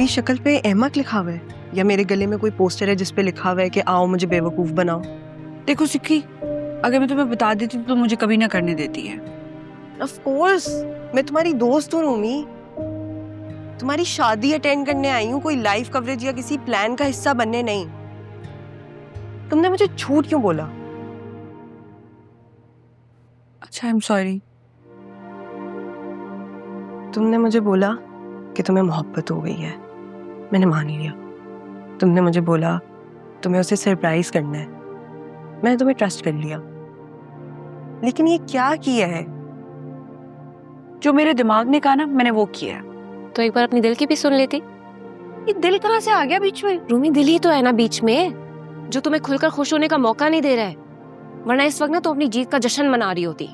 मेरी शक्ल पे अहमक लिखा हुआ है या मेरे गले में कोई पोस्टर है जिस पे लिखा हुआ है कि आओ मुझे बेवकूफ बनाओ? देखो सिक्की, अगर मैं तुम्हें बता देती तो मुझे कभी ना करने देती है। ऑफ कोर्स, मैं तुम्हारी दोस्त हूँ रूमी। तुम्हारी शादी अटेंड करने आई हूँ, कोई लाइव कवरेज या किसी प्लान का हिस्सा बनने नहीं। तुमने मुझे झूठ क्यों बोला? अच्छा, आई एम सॉरी। तुमने मुझे बोला कि तुम्हें मोहब्बत हो गई है, मैंने मान लिया। तुमने मुझे बोला तुम्हें उसे सरप्राइज करना है, मैंने तुम्हें ट्रस्ट कर लिया। लेकिन ये क्या किया है? जो मेरे दिमाग ने कहा ना, मैंने वो किया। तो एक बार अपनी दिल की भी सुन लेती। ये दिल कहाँ से आ गया बीच में? रूमी, दिल ही तो है ना बीच में, जो तुम्हें खुलकर खुश होने का मौका नहीं दे रहा है। वरना इस वक्त ना तो अपनी जीत का जश्न मना रही होती।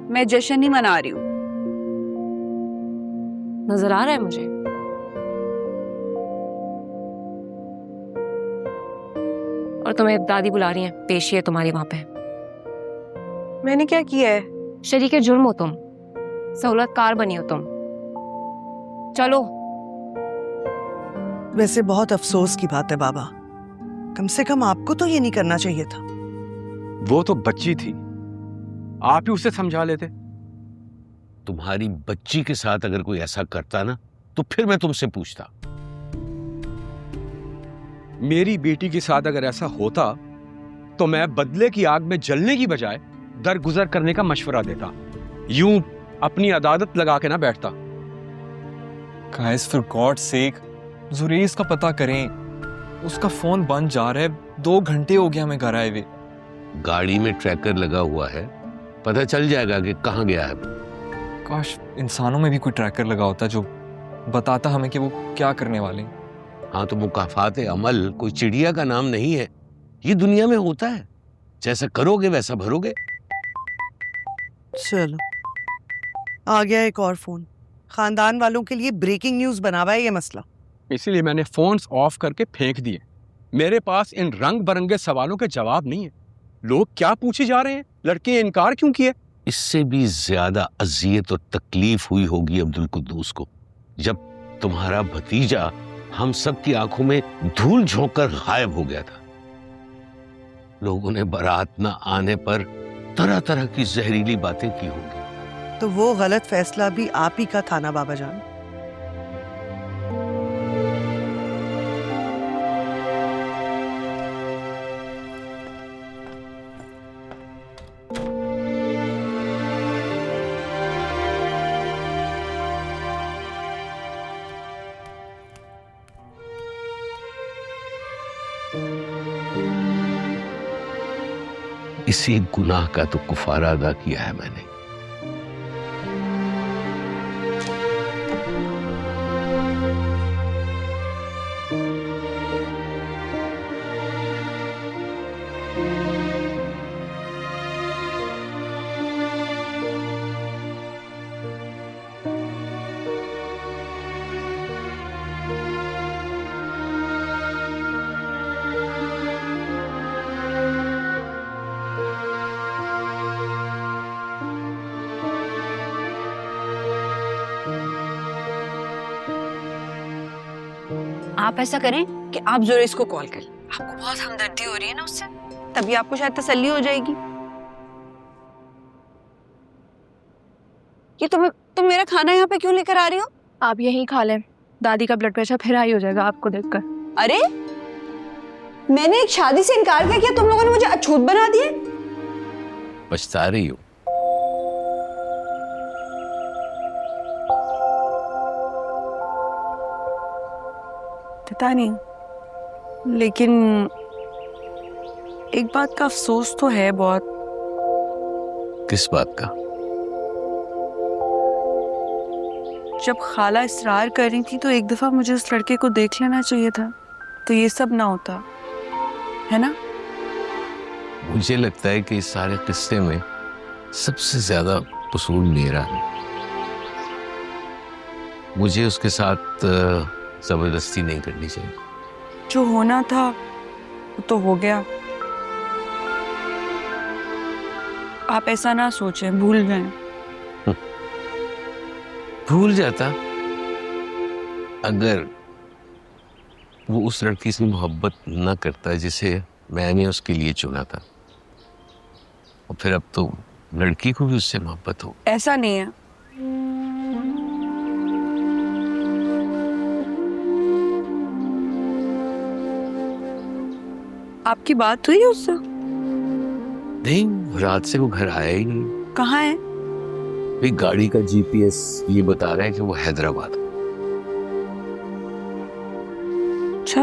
मैं जश्न नहीं मना रही हूँ। नजर आ रहा है मुझे। और तुम्हें दादी बुला रही हैं, पेशी है तुम्हारी वहां पे। मैंने क्या किया है? शरीके जुर्म हो तुम, सहूलतकार बनी हो तुम। चलो। वैसे बहुत अफसोस की बात है बाबा, कम से कम आपको तो ये नहीं करना चाहिए था। वो तो बच्ची थी, आप ही उसे समझा लेते। तुम्हारी बच्ची के साथ अगर कोई ऐसा करता ना तो फिर मैं तुमसे पूछता। मेरी बेटी के साथ अगर ऐसा होता तो मैं बदले की आग में जलने की बजाय दरगुजर करने का मशवरा देता, यूं अपनी अदादत लगा के ना बैठता। गाइस, फॉर गॉड सेक, जुरेज का पता करें। उसका फोन बंद जा रहा है, 2 घंटे हो गया हमें घर आए हुए। गाड़ी में ट्रैकर लगा हुआ है, पता चल जाएगा कि कहाँ गया है। काश इंसानों में भी कोई ट्रैकर लगा होता जो बताता हमें कि वो क्या करने वाले हैं। हाँ, तो मुकाफात अमल कोई चिड़िया का नाम नहीं है, ये दुनिया में होता है। जैसा करोगे वैसा भरोगे। चलो, आ गया एक और फोन। खानदान वालों के लिए ब्रेकिंग न्यूज बना हुआ है ये मसला। इसीलिए मैंने फोन्स ऑफ करके फेंक दिए। मेरे पास इन रंग बरंगे सवालों के जवाब नहीं है। लोग क्या पूछे जा रहे हैं, लड़के ने इनकार क्यों किए? इससे भी ज्यादा अजियत और तकलीफ हुई होगी अब्दुल कुद्दूस को, जब तुम्हारा भतीजा हम सब की आंखों में धूल झोंक कर गायब हो गया था। लोगों ने बारात न आने पर तरह तरह की जहरीली बातें की होंगी। तो वो गलत फैसला भी आप ही का था ना बाबा जान। इसी गुनाह का तो कुफारा अदा किया है मैंने। आप ऐसा करें कि आप जुरेज को कॉल करें। आपको बहुत हमदर्दी हो रही है ना उससे, तभी आपको शायद तसल्ली हो जाएगी। ये तुम मेरा खाना यहाँ पे क्यों लेकर आ रही हो? आप यहीं खा लें, दादी का ब्लड प्रेशर फिर हाई हो जाएगा आपको देखकर। अरे, मैंने एक शादी से इनकार किया, तुम लोगों ने मुझे अछूत बना दिया। पछता रही हो? पता नहीं, लेकिन एक बात का अफसोस तो है बहुत। किस बात का? जब खाला इसरार कर रही थी तो एक दफा मुझे उस लड़के को देख लेना चाहिए था, तो ये सब ना होता, है ना? मुझे लगता है कि इस सारे किस्से में सबसे ज्यादा कसूर मेरा है। मुझे उसके साथ जबरदस्ती नहीं करनी चाहिए। जो होना था वो तो हो गया। आप ऐसा ना सोचें, भूल जाएं। भूल जाता अगर वो उस लड़की से मोहब्बत न करता जिसे मैंने उसके लिए चुना था, और फिर अब तो लड़की को भी उससे मोहब्बत हो। ऐसा नहीं है। आपकी बात हुई है उससे? नहीं, रात से वो घर आया ही नहीं। कहाँ है? भाई गाड़ी का जीपीएस ये बता रहा है कि वो हैदराबाद। अच्छा,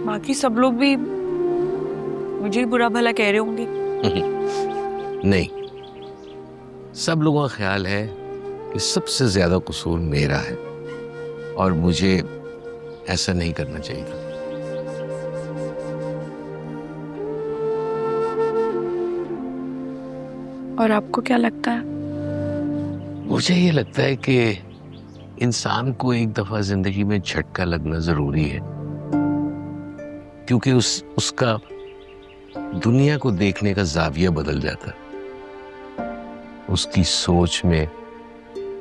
बाकी सब लोग भी मुझे ही बुरा भला कह रहे होंगे। नहीं, सब लोगों का ख्याल है कि सबसे ज्यादा कसूर मेरा है और मुझे ऐसा नहीं करना चाहिए था। और आपको क्या लगता है? मुझे ये लगता है कि इंसान को एक दफा जिंदगी में झटका लगना जरूरी है, क्योंकि उसका दुनिया को देखने का जाविया बदल जाता है। उसकी सोच में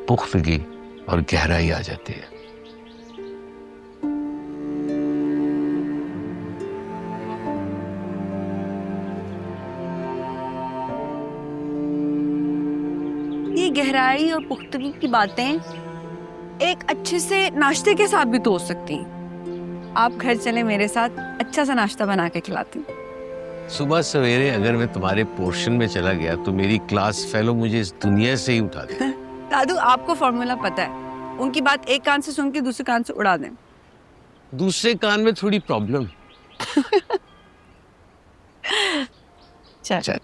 पुख्तगी और गहराई आ जाती है। ये गहराई और पुख्तगी की बातें एक अच्छे से नाश्ते के साथ भी तो हो सकती हैं। आप घर चले मेरे साथ, अच्छा सा नाश्ता बना के खिलाती हूँ। सुबह सवेरे अगर मैं तुम्हारे पोर्शन में चला गया तो मेरी क्लास फेलो मुझे इस दुनिया से ही उठा दे। दादू, आपको फॉर्मूला पता है, उनकी बात एक कान से सुन के दूसरे कान से उड़ा दें। दूसरे कान में थोड़ी प्रॉब्लम। चल। चल।